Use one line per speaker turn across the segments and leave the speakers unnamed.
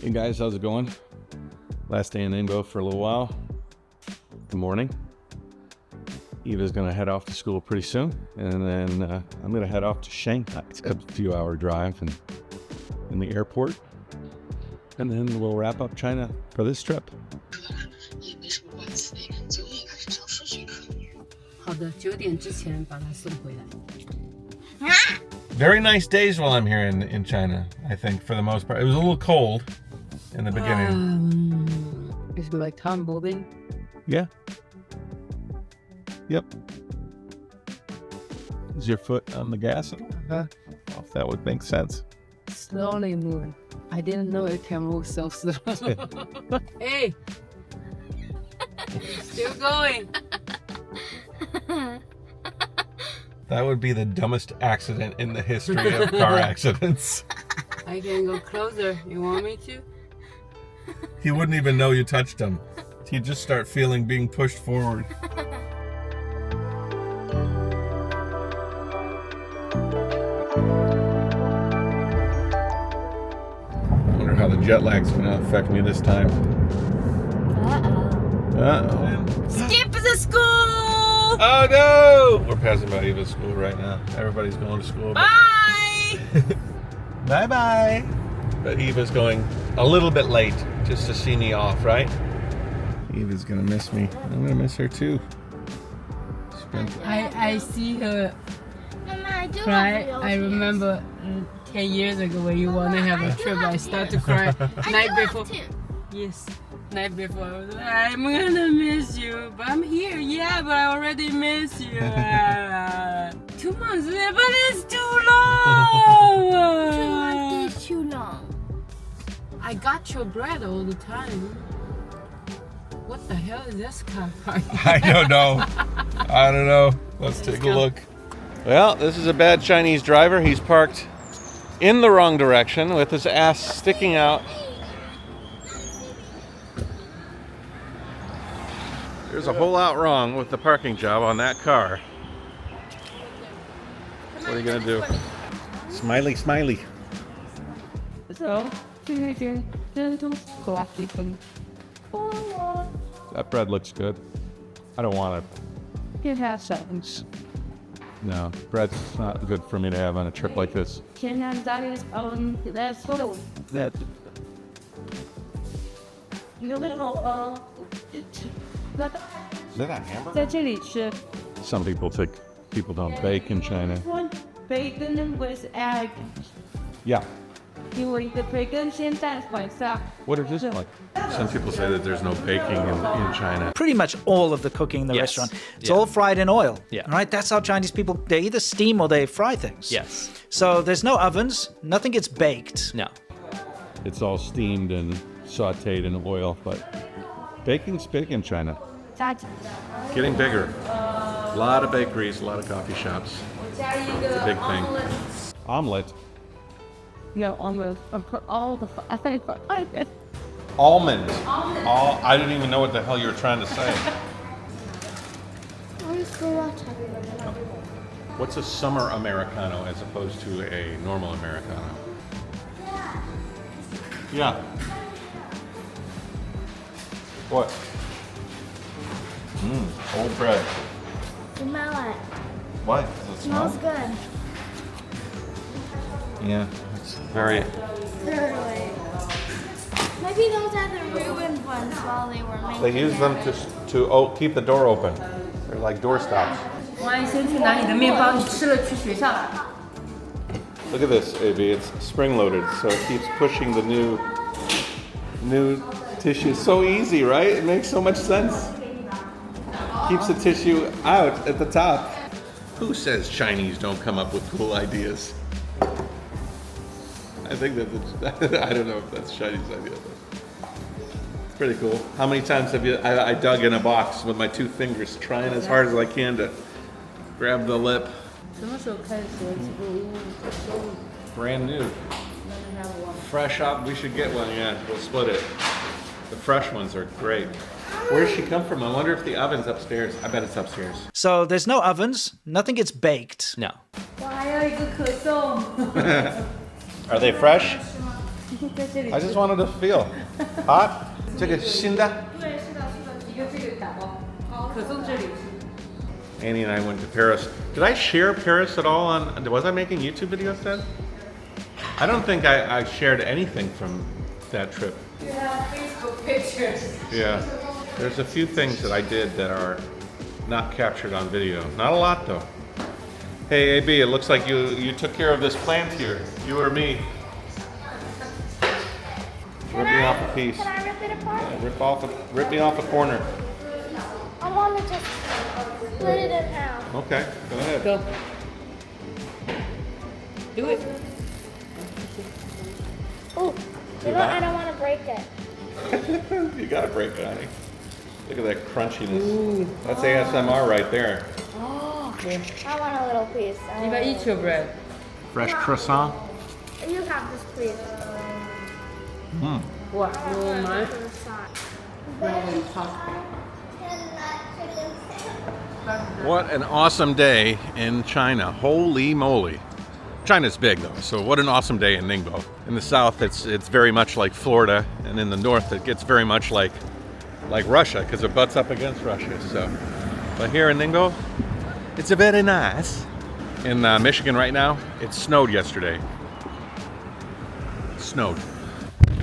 Hey guys, how's it going? Last day in Ningbo for a little while. Good morning. Eva's gonna head off to school pretty soon, and then I'm gonna head off to Shanghai. It's a few hour drive and in the airport, and then we'll wrap up China for this trip. Very nice days while I'm here in China, I think, for the most part. It was a little cold in the beginning.
It's like time moving.
Yeah. Yep. Is your foot on the gas at all? Well, if that would make sense.
Slowly moving. I didn't know it can move so slow. Hey! Still going.
That would be the dumbest accident in the history of car accidents.
I can go closer. You want me to?
He wouldn't even know you touched him. He'd just start feeling being pushed forward. I wonder how the jet lag's gonna affect me this time. Uh-oh.
Skip the school!
Oh no! We're passing by Eva's school right now. Everybody's going to school.
Bye!
Bye-bye! But Eva's going a little bit late just to see me off, right? Eva's gonna miss me. I'm gonna miss her too.
I see her cry. I remember 10 years ago when you want to have a trip, I start to cry. Night before. Yes. Night before, I was like, I'm gonna miss you, but I'm here. Yeah, but I already miss you. 2 months, but it's too long.
2 months is too long.
I got your bread all the time. What the hell is this car?
I don't know. I don't know. Let's take a look. Well, this is a bad Chinese driver. He's parked in the wrong direction with his ass sticking out. There's a whole lot wrong with the parking job on that car. What are you gonna do? Smiley, smiley.
So,
that bread looks good. I don't want it.
it has something.
No, bread's not good for me to have on a trip like this.
That's so.
That. Is that a hamburger?
在这里吃
Some people think people don't bake in China.
bacon with egg.
Yeah.
因为the bacon 先在晚上。
What is this like? Some people say that there's no baking in China.
Pretty much all of the cooking in the
Yes.
restaurant, it's
Yeah.
all fried in oil.
Yeah.
Right? That's how Chinese people, they either steam or they fry things.
Yes.
So there's no ovens, nothing gets baked.
No.
It's all steamed and sauteed in oil, but baking's big in China. Getting bigger. A lot of bakeries, a lot of coffee shops. It's a big thing. Omelet.
Yeah, almost. All the. I think.
Almond. I didn't even know what the hell you were trying to say. What's a summer Americano as opposed to a normal Americano? Yeah. What? Old bread.
Smell it.
Why? Does it smell?
Smells good.
Yeah, it's very.
Thoroughly. Maybe those are the ruined ones while they were making.
They use them to keep the door open. They're like door stops.
王医生去拿你的面包，你吃了去学校。
Look at this, Ivy. It's spring loaded, so it keeps pushing the new tissue. So easy, right? It makes so much sense. Keeps the tissue out at the top. Who says Chinese don't come up with cool ideas? I think that I don't know if that's Chinese idea, but it's pretty cool. How many times have you? I dug in a box with my 2 fingers, trying as hard as I can to grab the lip.
什么时候开始学起步？
Brand new. Fresh up. We should get one. Yeah, we'll split it. The fresh ones are great. Where does she come from? I wonder if the oven's upstairs. I bet it's upstairs.
So there's no ovens, nothing gets baked.
No.
我还有一个可颂。
Are they fresh? I just wanted to feel hot. 这个新的。Annie and I went to Paris. Did I share Paris at all on? Was I making YouTube videos then? I don't think I shared anything from that trip.
Yeah, Facebook pictures.
Yeah, there's a few things that I did that are not captured on video. Not a lot though. Hey AB, it looks like you took care of this plant here. You or me? Rip me off a piece.
Can I rip it apart?
Yeah, rip me off a corner.
I want to just split it in half.
Okay, go ahead.
Go. Do it.
Ooh, you know, I don't want to break it.
You gotta break it, honey. Look at that crunchiness. Ooh. That's ASMR right there.
Oh, okay.
I want a little piece.
Eva, eat your bread.
Fresh croissant.
You have this, please.
What? You want mine?
What an awesome day in China. Holy moly. China's big though, so what an awesome day in Ningbo. In the south, it's very much like Florida, and in the north, it gets very much like Russia, because it butts up against Russia. So, but here in Ningbo, it's very nice. In Michigan right now, it snowed yesterday. It snowed.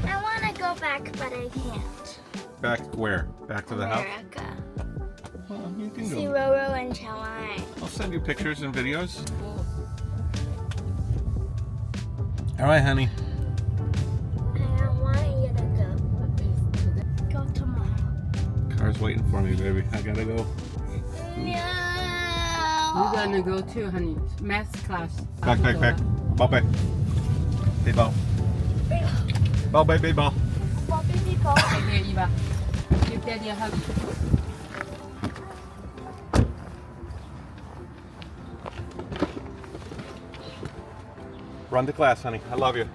I want to go back, but I can't.
Back where? Back to the house?
America.
Well, you can
See
go.
Roro and Shanghai.
I'll send you pictures and videos. All right, honey.
I want you to go. Go tomorrow.
Car's waiting for me, baby. I gotta go.
No.
We're gonna go too, honey. Math class.
Back. Ball, back. Hey, ball. Ball, baby, ball.
Well, baby, go.
Okay, Eva. Give Daddy a hug.
Run to class, honey. I love you.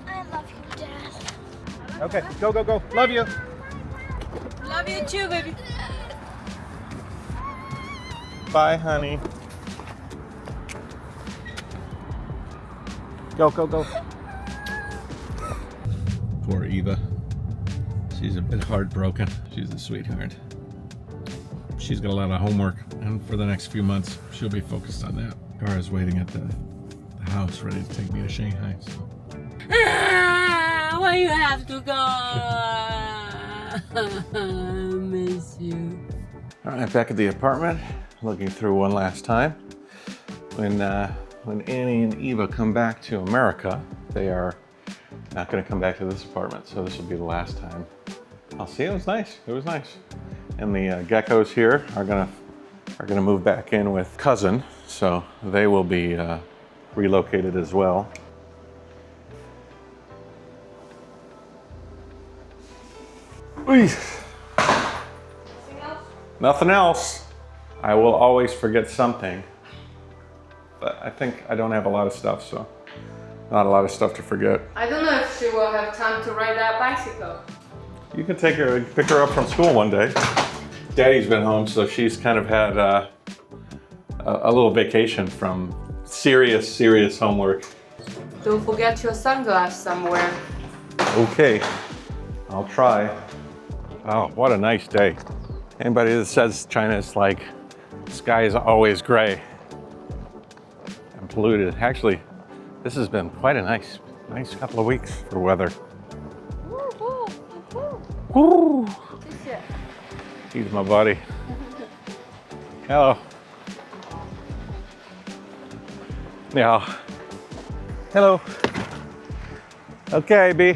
I love you, Dad.
Okay, go. Love you.
Love you too, baby.
Bye, honey. Go. Poor Eva. She's a bit heartbroken. She's a sweetheart. She's got a lot of homework, and for the next few months, she'll be focused on that. Kara's waiting at the house, ready to take me to Shanghai. So.
Why you have to go? I miss you.
All right, back at the apartment, looking through one last time. When Annie and Eva come back to America, they are not going to come back to this apartment, so this will be the last time. I'll see. It was nice. And the geckos here are gonna move back in with cousin, so they will be relocated as well. Nothing else. I will always forget something, but I think I don't have a lot of stuff, so not a lot of stuff to forget.
I don't know if she will have time to ride that bicycle.
You can pick her up from school one day. Daddy's been home, so she's kind of had a little vacation from serious homework.
Don't forget your sunglasses somewhere.
Okay, I'll try. Oh, what a nice day. Anybody that says China is like, the sky is always gray and polluted. Actually, this has been quite a nice couple of weeks for weather. Woo! He's my buddy. Hello. Yeah. Hello. Okay, B.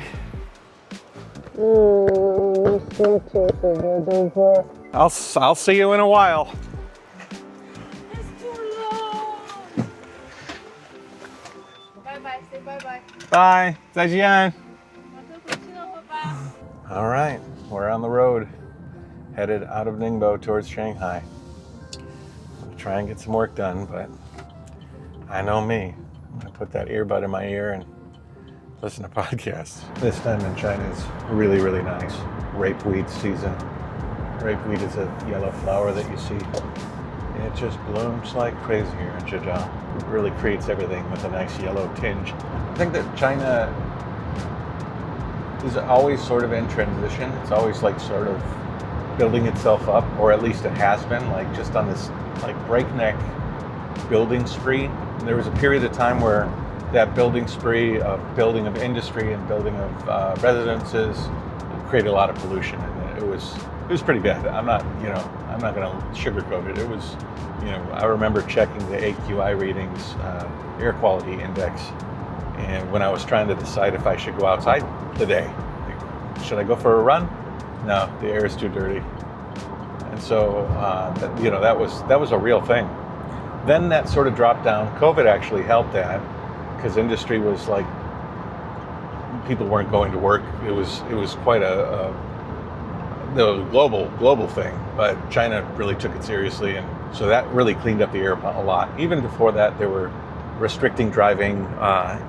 I'll see you in a while.
It's too long. Bye-bye. Say bye-bye.
Bye. 再见. All right, we're on the road, headed out of Ningbo towards Shanghai. I'll try and get some work done, but I know me. I put that earbud in my ear and listen to podcasts. This time in China is really nice. Rapeweed season. Rapeweed is a yellow flower that you see it just blooms like crazy here in Zhejiang. It really creates everything with a nice yellow tinge. I think that China is always sort of in transition. It's always like sort of building itself up, or at least it has been, like just on this like breakneck building spree. And there was a period of time where that building spree of building of industry and building of residences created a lot of pollution, and it was pretty bad. I'm not going to sugarcoat it. It was, I remember checking the AQI readings, air quality index, and when I was trying to decide if I should go outside today, like, should I go for a run? No, the air is too dirty. And so, that was a real thing. Then that sort of dropped down. COVID actually helped that, because industry was like, people weren't going to work. It was quite a global thing, but China really took it seriously, and so that really cleaned up the air a lot. Even before that, they were restricting driving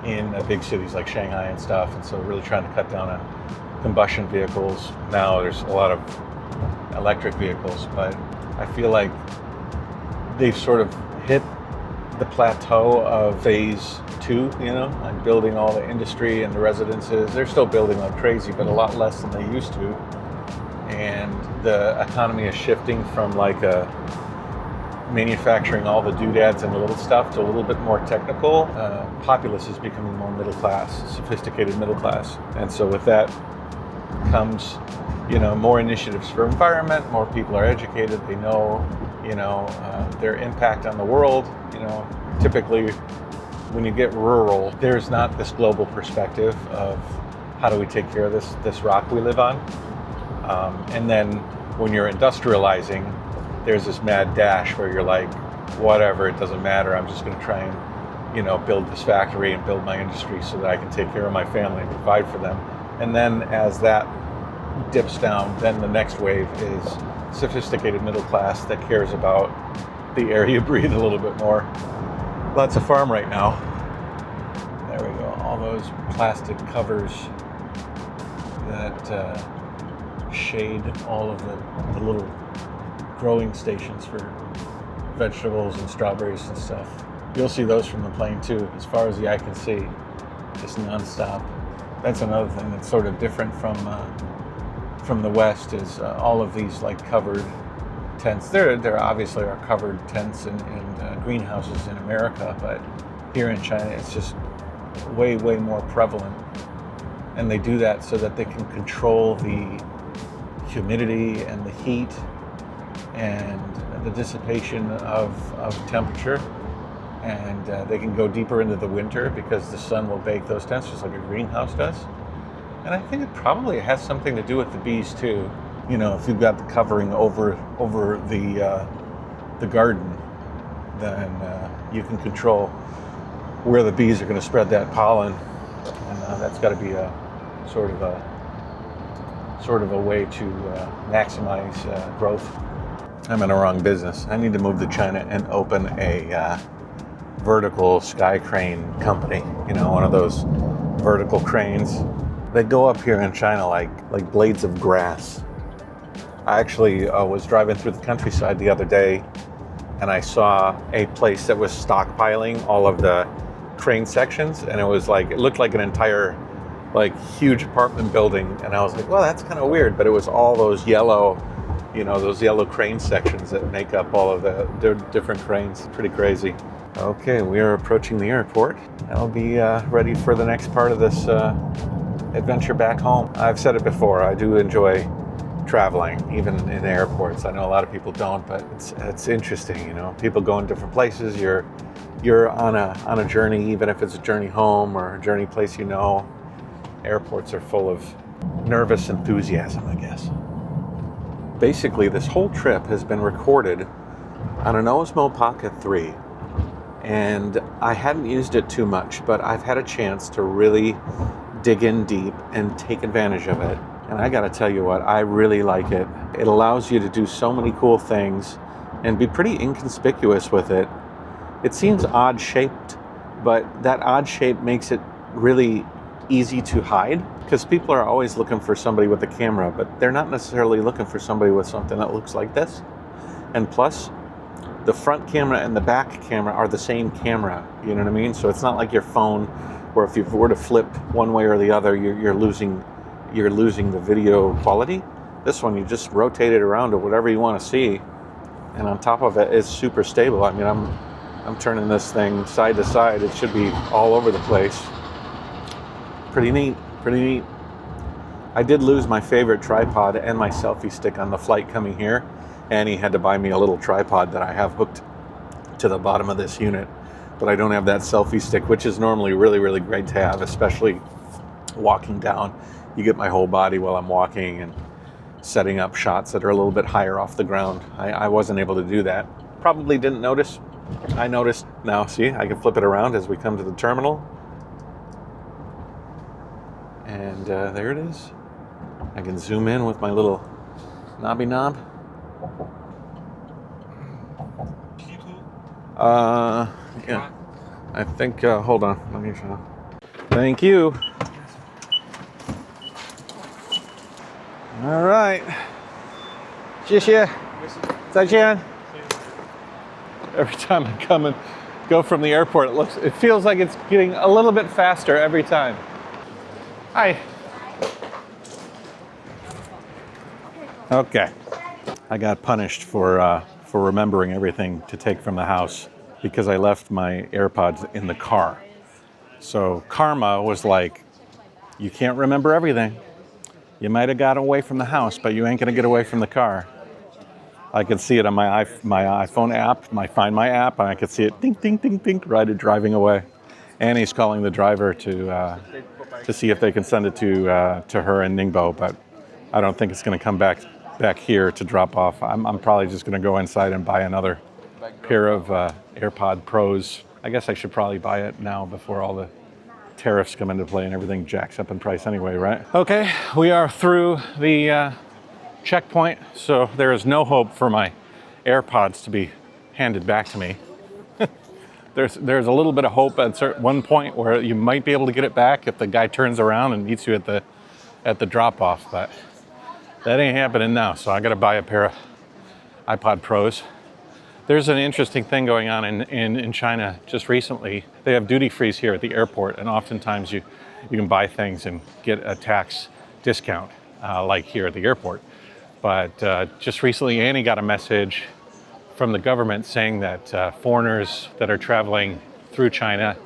in big cities like Shanghai and stuff, and so really trying to cut down on combustion vehicles. Now there's a lot of electric vehicles, but I feel like they've sort of hit the plateau of phase 2, like building all the industry and the residences. They're still building like crazy, but a lot less than they used to. And the economy is shifting from like manufacturing all the doodads and the little stuff to a little bit more technical. Populace is becoming more middle class, sophisticated middle class. And so with that comes, more initiatives for environment, more people are educated, they know, their impact on the world. Typically when you get rural, there's not this global perspective of how do we take care of this rock we live on. And then when you're industrializing, there's this mad dash where you're like, whatever, it doesn't matter. I'm just going to try and, build this factory and build my industry so that I can take care of my family and provide for them. And then as that dips down, then the next wave is sophisticated middle class that cares about the air you breathe a little bit more. Lots of farm right now. There we go. All those plastic covers that shade all of the little growing stations for vegetables and strawberries and stuff. You'll see those from the plane too, as far as the eye can see, just nonstop. That's another thing that's sort of different from the West, is all of these like covered tents. There obviously are covered tents in greenhouses in America, but here in China it's just way more prevalent. And they do that so that they can control the humidity and the heat and the dissipation of temperature, and they can go deeper into the winter because the sun will bake those tents just like a greenhouse does. And I think it probably has something to do with the bees too. If you've got the covering over the garden, then you can control where the bees are going to spread that pollen, and that's got to be a sort of a way to maximize growth. I'm in the wrong business. I need to move to China and open a vertical sky crane company. One of those vertical cranes. They go up here in China like blades of grass. I actually was driving through the countryside the other day, and I saw a place that was stockpiling all of the crane sections, and it looked like an entire huge apartment building, and I was like, well, that's kind of weird, but it was all those yellow crane sections that make up all of the different cranes. Pretty crazy. Okay, we are approaching the airport. I'll be ready for the next part of this adventure back home. I've said it before, I do enjoy traveling, even in airports. I know a lot of people don't, but it's interesting, People go in different places. You're on a journey, even if it's a journey home or a journey place. Airports are full of nervous enthusiasm, I guess. Basically, this whole trip has been recorded on an Osmo Pocket 3, and I hadn't used it too much, but I've had a chance to really dig in deep and take advantage of it. And I gotta tell you what, I really like it. It allows you to do so many cool things and be pretty inconspicuous with it. It seems odd shaped, but that odd shape makes it really easy to hide, because people are always looking for somebody with a camera, but they're not necessarily looking for somebody with something that looks like this. And plus,
the front camera and the back camera are the same camera. You know what I mean? So it's not like your phone, where if you were to flip one way or the other, you're losing the video quality. This one, you just rotate it around to whatever you want to see, and on top of it, it's super stable. I mean, I'm turning this thing side to side. It should be all over the place. Pretty neat, pretty neat. I did lose my favorite tripod and my selfie stick on the flight coming here. Annie had to buy me a little tripod that I have hooked to the bottom of this unit, but I don't have that selfie stick, which is normally really, really great to have, especially walking down. You get my whole body while I'm walking and setting up shots that are a little bit higher off the ground. I wasn't able to do that. Probably didn't notice. I noticed now. See, I can flip it around as we come to the terminal. And there it is. I can zoom in with my little knobby knob. Yeah. I think, hold on. Let me show. Thank you. All right. 谢谢. 再见. Every time I come and go from the airport, it feels like it's getting a little bit faster every time. Hi. Okay. I got punished for remembering everything to take from the house because I left my AirPods in the car. So karma was like, you can't remember everything. You might have got away from the house, but you ain't gonna get away from the car. I can see it on my iPhone app, my Find My app, and I can see it ding, ding, ding, ding, right at driving away. Annie's calling the driver to see if they can send it to her in Ningbo, but I don't think it's gonna come back here to drop off. I'm probably just gonna go inside and buy another pair of AirPod Pros. I guess I should probably buy it now before all the tariffs come into play and everything jacks up in price anyway, right? Okay, we are through the checkpoint, so there is no hope for my AirPods to be handed back to me. There's a little bit of hope at one point where you might be able to get it back if the guy turns around and meets you at the drop-off, but that ain't happening now, so I gotta buy a pair of iPod Pros. There's an interesting thing going on in China just recently. They have duty frees here at the airport, and oftentimes you can buy things and get a tax discount, like here at the airport. But just recently, Annie got a message from the government saying that foreigners that are traveling through China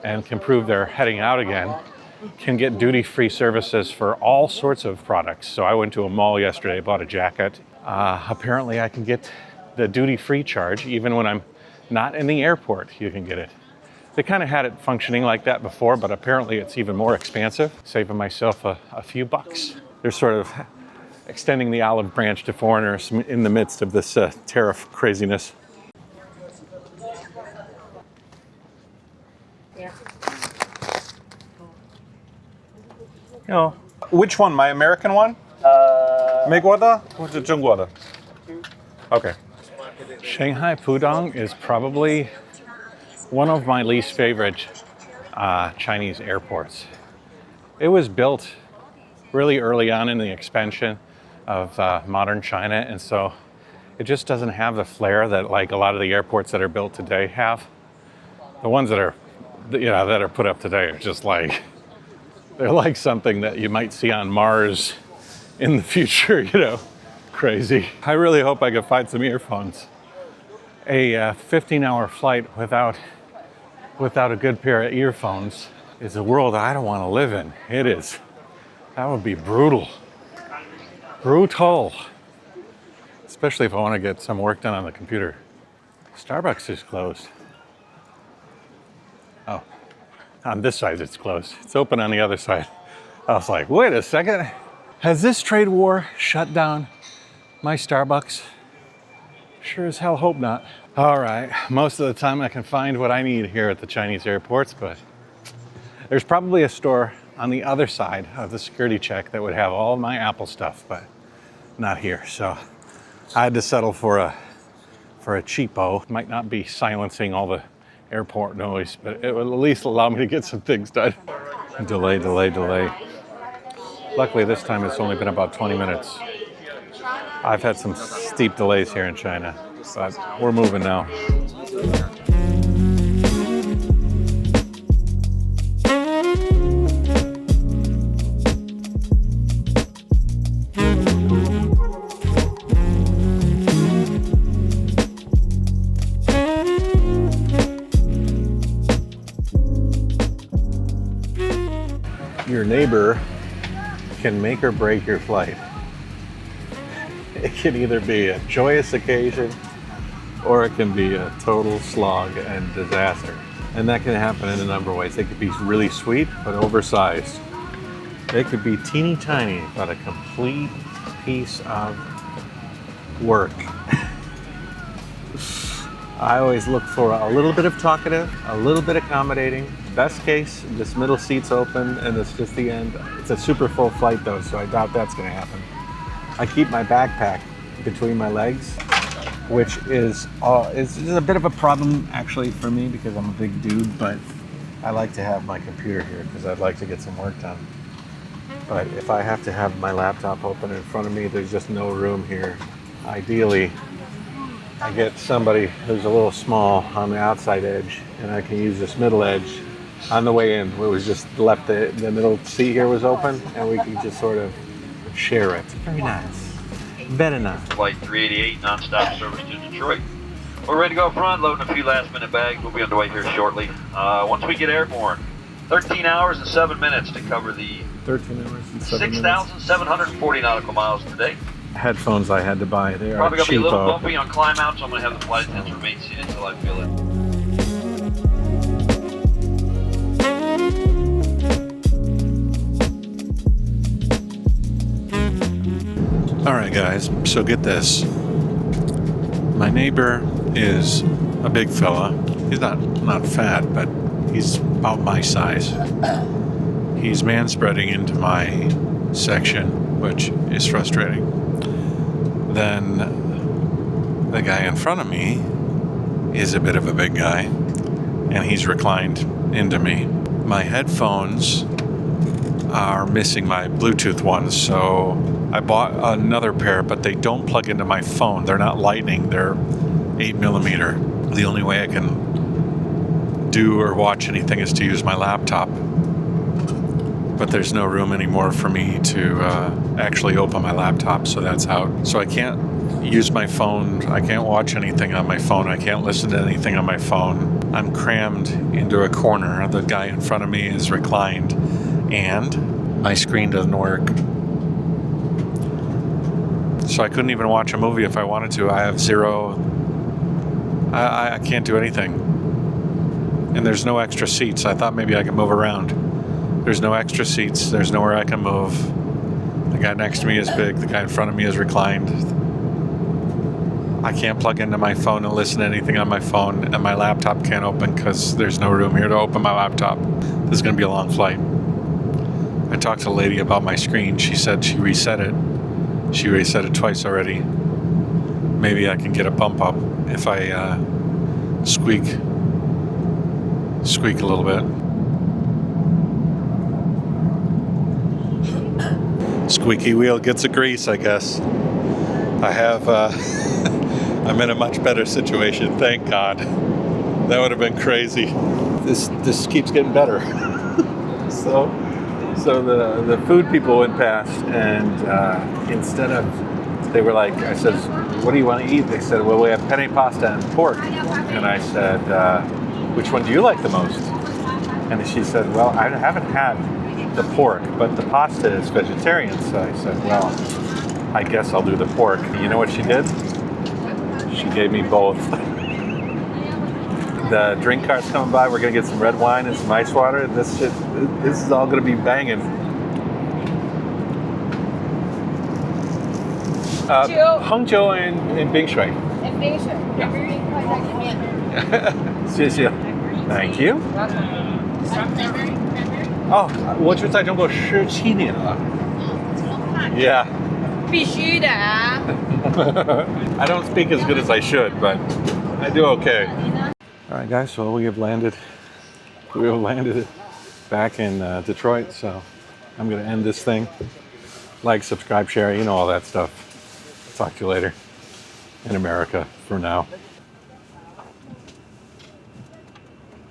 and can prove they're heading out again can get duty-free services for all sorts of products. So I went to a mall yesterday, bought a jacket. Apparently I can get the duty-free charge even when I'm not in the airport. You can get it. They kind of had it functioning like that before, but apparently it's even more expansive, saving myself a few bucks. They're sort of extending the olive branch to foreigners in the midst of this tariff craziness. Oh. Which one? My American one? 美国的或者中国的? Okay. Shanghai Pudong is probably one of my least favorite Chinese airports. It was built really early on in the expansion of modern China, and so it just doesn't have the flair that like a lot of the airports that are built today have. The ones that are put up today are just like, they're like something that you might see on Mars in the future, you know, crazy. I really hope I can find some earphones. A 15-hour flight without a good pair of earphones is a world I don't want to live in. It is. That would be brutal. Brutal. Especially if I want to get some work done on the computer. Starbucks is closed. Oh, on this side it's closed. It's open on the other side. I was like, wait a second. Has this trade war shut down my Starbucks? Sure as hell hope not. All right, most of the time I can find what I need here at the Chinese airports, but there's probably a store on the other side of the security check that would have all of my Apple stuff, but not here. So I had to settle for a cheapo. Might not be silencing all the airport noise, but it would at least allow me to get some things done. Delay. Luckily this time it's only been about 20 minutes. I've had some steep delays here in China. But we're moving now. Your neighbor can make or break your flight. It can either be a joyous occasion or it can be a total slog and disaster. And that can happen in a number of ways. They could be really sweet but oversized. They could be teeny tiny but a complete piece of work. I always look for a little bit of talkative, a little bit accommodating. Best case, this middle seat's open and it's just the end. It's a super full flight though, so I doubt that's gonna happen. I keep my backpack between my legs, which is a bit of a problem actually for me because I'm a big dude, but I like to have my computer here because I'd like to get some work done. But if I have to have my laptop open in front of me, there's just no room here. Ideally, I get somebody who's a little small on the outside edge and I can use this middle edge. On the way in, it was just left the middle seat here was open and we could just sort of share it. Very nice. Very nice.
Flight 388, non-stop service to Detroit. We're ready to go up front, loading a few last-minute bags. We'll be on the way here shortly. Once we get airborne, 13 hours and 7 minutes to cover the
13 hours and 7 minutes.
6,740 nautical miles today.
Headphones I had to buy. They are
Probably going to be a little
cheapo.
bumpy on climb out, so I'm going to have the flight attendants remain seated until I feel it.
All right, guys, so get this. My neighbor is a big fella. He's not fat, but he's about my size. He's man-spreading into my section, which is frustrating. Then the guy in front of me is a bit of a big guy, and he's reclined into me. My headphones are missing my Bluetooth ones, so I bought another pair, but they don't plug into my phone. They're not Lightning, they're 8mm. The only way I can do or watch anything is to use my laptop. But there's no room anymore for me to actually open my laptop, so that's out. So I can't use my phone, I can't watch anything on my phone, I can't listen to anything on my phone. I'm crammed into a corner. The guy in front of me is reclined, and my screen doesn't work. So I couldn't even watch a movie if I wanted to. I have zero, I can't do anything. And there's no extra seats. I thought maybe I could move around. There's no extra seats. There's nowhere I can move. The guy next to me is big. The guy in front of me is reclined. I can't plug into my phone and listen to anything on my phone, and my laptop can't open because there's no room here to open my laptop. This is going to be a long flight. I talked to a lady about my screen. She said she reset it. She reset it twice already. Maybe I can get a bump up if I squeak a little bit. Squeaky wheel gets a grease, I guess. I have, I'm in a much better situation, thank God. That would have been crazy. This keeps getting better. So the food people went past, and instead of, they were like, I said, what do you want to eat? They said, well, we have penne pasta and pork. And I said, which one do you like the most? And she said, well, I haven't had the pork, but the pasta is vegetarian. So I said, well, I guess I'll do the pork. You know what she did? She gave me both. The drink cart's coming by. We're gonna get some red wine and some ice water. This is all gonna be banging. Hangzhou and Bing Shui.
And Bing Shui.
Yeah. 谢谢. Thank you. 哦，我就在中国17年了。Yeah.
必须的啊。
I don't speak as good as I should, but I do okay. All right, guys. So we have landed back in Detroit. So I'm gonna end this thing. Like, subscribe, share. You know all that stuff. Talk to you later. in America for now.